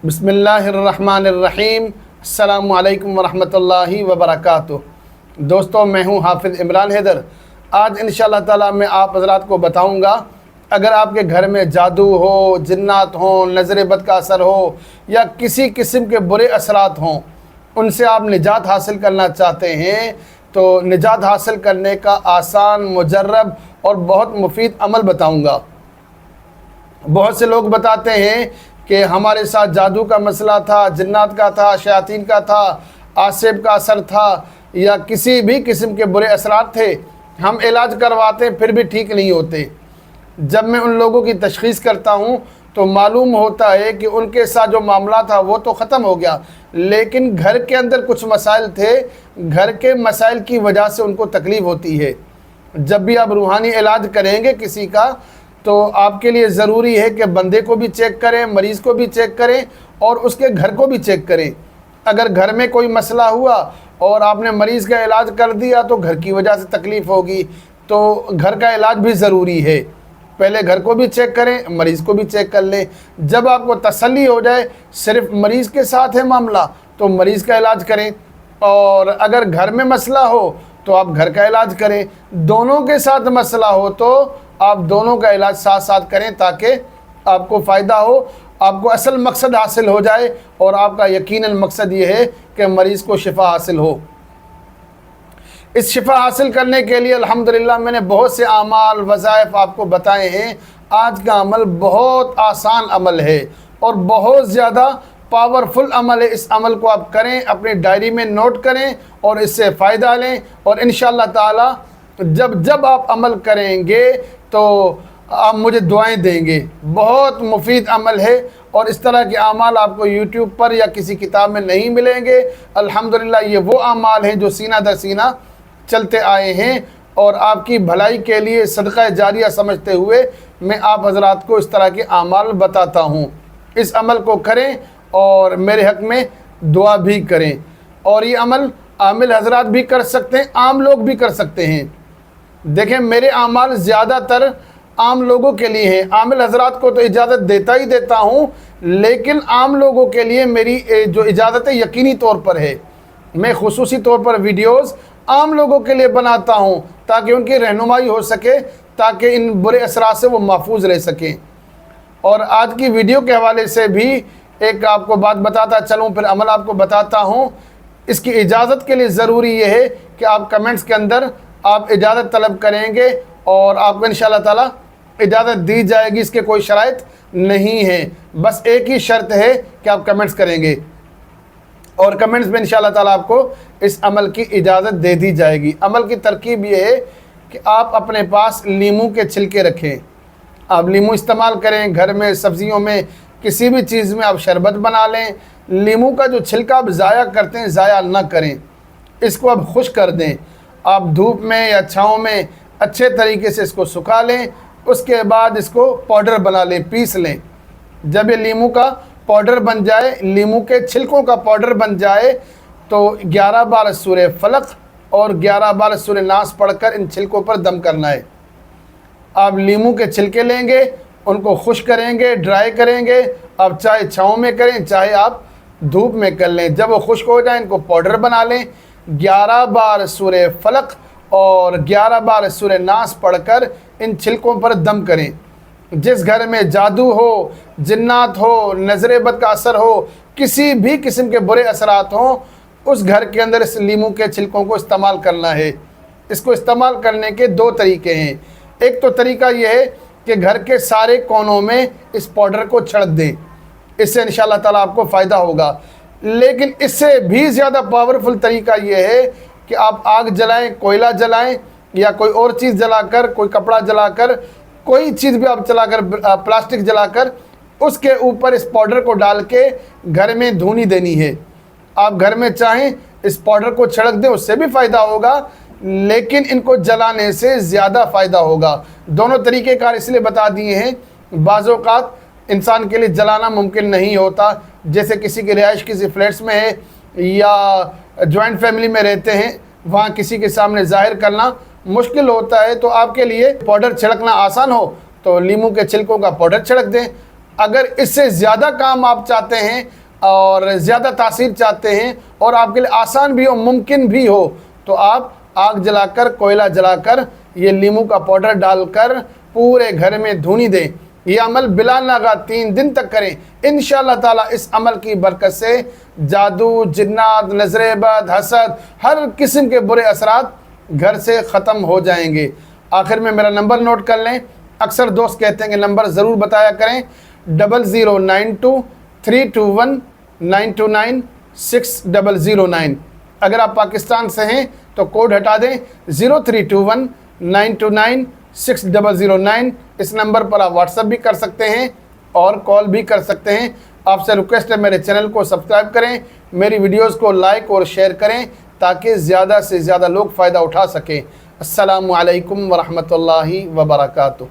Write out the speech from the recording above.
بسم اللہ الرحمن الرحیم۔ السلام علیکم ورحمۃ اللہ وبرکاتہ۔ دوستوں، میں ہوں حافظ عمران حیدر۔ آج انشاءاللہ تعالی میں آپ حضرات کو بتاؤں گا، اگر آپ کے گھر میں جادو ہو، جنات ہوں، نظر بد کا اثر ہو یا کسی قسم کے برے اثرات ہوں، ان سے آپ نجات حاصل کرنا چاہتے ہیں تو نجات حاصل کرنے کا آسان، مجرب اور بہت مفید عمل بتاؤں گا۔ بہت سے لوگ بتاتے ہیں کہ ہمارے ساتھ جادو کا مسئلہ تھا، جنات کا تھا، شیاطین کا تھا، آسیب کا اثر تھا یا کسی بھی قسم کے برے اثرات تھے، ہم علاج کرواتے پھر بھی ٹھیک نہیں ہوتے۔ جب میں ان لوگوں کی تشخیص کرتا ہوں تو معلوم ہوتا ہے کہ ان کے ساتھ جو معاملہ تھا وہ تو ختم ہو گیا، لیکن گھر کے اندر کچھ مسائل تھے، گھر کے مسائل کی وجہ سے ان کو تکلیف ہوتی ہے۔ جب بھی آپ روحانی علاج کریں گے کسی کا تو آپ کے لیے ضروری ہے کہ بندے کو بھی چیک کریں، مریض کو بھی چیک کریں اور اس کے گھر کو بھی چیک کریں۔ اگر گھر میں کوئی مسئلہ ہوا اور آپ نے مریض کا علاج کر دیا تو گھر کی وجہ سے تکلیف ہوگی، تو گھر کا علاج بھی ضروری ہے۔ پہلے گھر کو بھی چیک کریں، مریض کو بھی چیک کر لیں۔ جب آپ کو تسلی ہو جائے صرف مریض کے ساتھ ہے معاملہ تو مریض کا علاج کریں، اور اگر گھر میں مسئلہ ہو تو آپ گھر کا علاج کریں۔ دونوں کے ساتھ مسئلہ ہو تو آپ دونوں کا علاج ساتھ ساتھ کریں تاکہ آپ کو فائدہ ہو، آپ کو اصل مقصد حاصل ہو جائے، اور آپ کا یقیناً مقصد یہ ہے کہ مریض کو شفا حاصل ہو۔ اس شفا حاصل کرنے کے لیے الحمدللہ میں نے بہت سے اعمال، وظائف آپ کو بتائے ہیں۔ آج کا عمل بہت آسان عمل ہے اور بہت زیادہ پاورفل عمل ہے۔ اس عمل کو آپ کریں، اپنی ڈائری میں نوٹ کریں اور اس سے فائدہ لیں، اور انشاءاللہ تعالی جب آپ عمل کریں گے تو آپ مجھے دعائیں دیں گے۔ بہت مفید عمل ہے، اور اس طرح کے اعمال آپ کو یوٹیوب پر یا کسی کتاب میں نہیں ملیں گے۔ الحمدللہ یہ وہ اعمال ہیں جو سینہ در سینہ چلتے آئے ہیں، اور آپ کی بھلائی کے لیے صدقہ جاریہ سمجھتے ہوئے میں آپ حضرات کو اس طرح کے اعمال بتاتا ہوں۔ اس عمل کو کریں اور میرے حق میں دعا بھی کریں، اور یہ عمل عامل حضرات بھی کر سکتے ہیں، عام لوگ بھی کر سکتے ہیں۔ دیکھیں، میرے اعمال زیادہ تر عام لوگوں کے لیے ہیں۔ عامل حضرات کو تو اجازت دیتا ہی دیتا ہوں، لیکن عام لوگوں کے لیے میری جو اجازت ہے یقینی طور پر ہے۔ میں خصوصی طور پر ویڈیوز عام لوگوں کے لیے بناتا ہوں تاکہ ان کی رہنمائی ہو سکے، تاکہ ان برے اثرات سے وہ محفوظ رہ سکیں۔ اور آج کی ویڈیو کے حوالے سے بھی ایک آپ کو بات بتاتا چلوں، پھر عمل آپ کو بتاتا ہوں۔ اس کی اجازت کے لیے ضروری یہ ہے کہ آپ کمنٹس کے اندر آپ اجازت طلب کریں گے، اور آپ کو انشاءاللہ تعالی اجازت دی جائے گی۔ اس کے کوئی شرائط نہیں ہے، بس ایک ہی شرط ہے کہ آپ کمنٹس کریں گے، اور کمنٹس میں انشاءاللہ تعالی آپ کو اس عمل کی اجازت دے دی جائے گی۔ عمل کی ترکیب یہ ہے کہ آپ اپنے پاس لیموں کے چھلکے رکھیں۔ آپ لیموں استعمال کریں، گھر میں سبزیوں میں کسی بھی چیز میں آپ شربت بنا لیں۔ لیموں کا جو چھلکا آپ ضائع کرتے ہیں، ضائع نہ کریں، اس کو آپ خشک کر دیں۔ آپ دھوپ میں یا چھاؤں میں اچھے طریقے سے اس کو سکھا لیں، اس کے بعد اس کو پاؤڈر بنا لیں، پیس لیں۔ جب یہ لیموں کا پاؤڈر بن جائے، لیموں کے چھلکوں کا پاؤڈر بن جائے، تو 11 بار سورہ فلق اور 11 بار سورہ ناس پڑھ کر ان چھلکوں پر دم کرنا ہے۔ آپ لیموں کے چھلکے لیں گے، ان کو خشک کریں گے، ڈرائی کریں گے۔ آپ چاہے چھاؤں میں کریں، چاہے آپ دھوپ میں کر لیں۔ جب وہ خشک ہو جائیں، ان کو پاؤڈر بنا لیں۔ 11 بار سورہ فلق اور 11 بار سورہ ناس پڑھ کر ان چھلکوں پر دم کریں۔ جس گھر میں جادو ہو، جنات ہو، نظر بد کا اثر ہو، کسی بھی قسم کے برے اثرات ہوں، اس گھر کے اندر اس لیموں کے چھلکوں کو استعمال کرنا ہے۔ اس کو استعمال کرنے کے دو طریقے ہیں۔ ایک تو طریقہ یہ ہے کہ گھر کے سارے کونوں میں اس پاؤڈر کو چھڑک دیں، اس سے انشاءاللہ تعالیٰ آپ کو فائدہ ہوگا۔ لیکن اس سے بھی زیادہ پاورفل طریقہ یہ ہے کہ آپ آگ جلائیں، کوئلہ جلائیں یا کوئی اور چیز جلا کر، کوئی کپڑا جلا کر، کوئی چیز بھی آپ جلا کر، پلاسٹک جلا کر، اس کے اوپر اس پاؤڈر کو ڈال کے گھر میں دھونی دینی ہے۔ آپ گھر میں چاہیں اس پاؤڈر کو چھڑک دیں، اس سے بھی فائدہ ہوگا، لیکن ان کو جلانے سے زیادہ فائدہ ہوگا۔ دونوں طریقے کار اس لیے بتا دیے ہیں، بعض اوقات انسان کے لیے جلانا ممکن نہیں ہوتا، جیسے کسی کی رہائش کسی فلیٹس میں ہے یا جوائنٹ فیملی میں رہتے ہیں، وہاں کسی کے سامنے ظاہر کرنا مشکل ہوتا ہے، تو آپ کے لیے پاؤڈر چھڑکنا آسان ہو تو لیموں کے چھلکوں کا پاؤڈر چھڑک دیں، اگر اس سے زیادہ کام آپ چاہتے ہیں اور زیادہ تاثیر چاہتے ہیں اور آپ کے لیے آسان بھی ہو، ممکن بھی ہو، تو آپ آگ جلا کر، کوئلہ جلا کر یہ لیمو کا پاؤڈر ڈال کر پورے گھر میں دھونی دیں۔ یہ عمل بلا ناغہ 3 دن تک کریں۔ انشاءاللہ تعالیٰ اس عمل کی برکت سے جادو، جنات، نظر بد، حسد، ہر قسم کے برے اثرات گھر سے ختم ہو جائیں گے۔ آخر میں میرا نمبر نوٹ کر لیں، اکثر دوست کہتے ہیں کہ نمبر ضرور بتایا کریں، 00923219296009۔ اگر آپ پاکستان سے ہیں تو کوڈ ہٹا دیں 0321929609۔ اس نمبر پر آپ واٹس ایپ بھی کر سکتے ہیں اور کال بھی کر سکتے ہیں۔ آپ سے ریکویسٹ ہے میرے چینل کو سبسکرائب کریں، میری ویڈیوز کو لائک اور شیئر کریں تاکہ زیادہ سے زیادہ لوگ فائدہ اٹھا سکیں۔ السلام علیکم ورحمۃ اللہ وبرکاتہ۔